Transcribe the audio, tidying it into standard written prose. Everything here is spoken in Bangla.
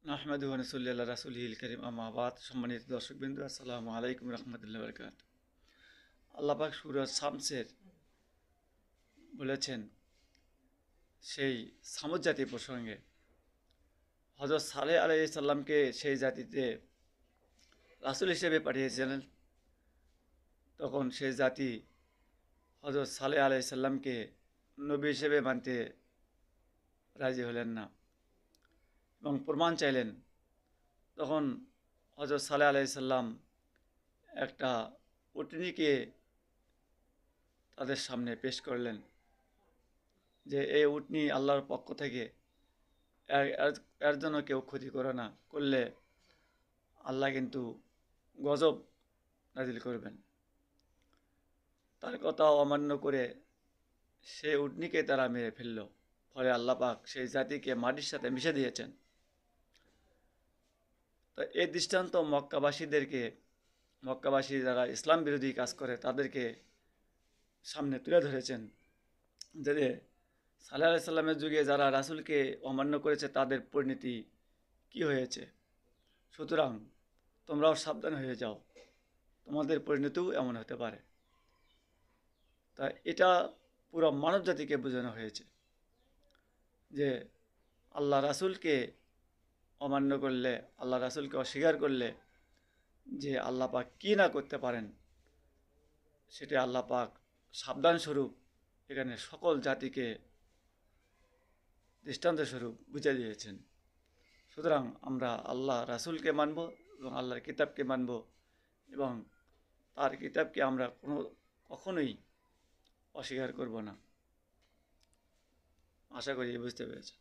আহমেদু নসুল্লাহ রাসুলহিল করিম আমাবাদ। সম্মানিত দর্শকবৃন্দ, আসসালামু আলাইকুম রহমতুল্লাহ বরকাত। আল্লাপাক সূরা শামসের বলেছেন সেই সামুদ জাতি প্রসঙ্গে, হযরত সালেহ আলাইহিস সালামকে সেই জাতিতে রাসূল হিসেবে পাঠিয়েছিলেন। তখন সেই জাতি হযরত সালেহ আলাইহিস সালামকে নবী হিসেবে মানতে রাজি হলেন না এবং প্রমাণ চাইলেন। তখন হযরত সালেহ আলাইহিস সালাম একটা উটনীকে তাদের সামনে পেশ করলেন যে এই উটনী আল্লাহর পক্ষ থেকে, এর জন্য কেউ ক্ষতি করে না করলে আল্লাহ কিন্তু গজব নাজিল করবেন। তার কথা অমান্য করে সে উটনীকে তারা মেরে ফেলল। ফলে আল্লাহ পাক সেই জাতিকে মাটির সাথে মিশে দিয়েছেন। তো এই দৃষ্টান্ত মক্কাবাসী যারা ইসলাম বিরোধী কাজ করে তাদেরকে সামনে তুলে ধরেছেন যে সাল্লাল্লাহু আলাইহি সাল্লামের যুগে যারা রাসূলকে অমান্য করেছে তাদের পরিণতি কি হয়েছে। সুতরাং তোমরাও সাবধান হয়ে যাও, তোমাদের পরিণতিও এমন হতে পারে। তাই এটা পুরো মানব জাতিকে বোঝানো হয়েছে যে আল্লাহ রাসূলকে অমান্য করলে, আল্লাহ রাসূলকে অস্বীকার করলে যে আল্লাহ পাক কী না করতে পারেন, সেটা আল্লাহ পাক সাবধান স্বরূপ এখানে সকল জাতিকে দৃষ্টান্তস্বরূপ বুঝিয়ে দিয়েছেন। সুতরাং আমরা আল্লাহ রাসূলকে মানব এবং আল্লাহর কিতাবকে মানব এবং তার কিতাবকে আমরা কখনোই অস্বীকার করব না। আশা করি বুঝতে পেরেছেন।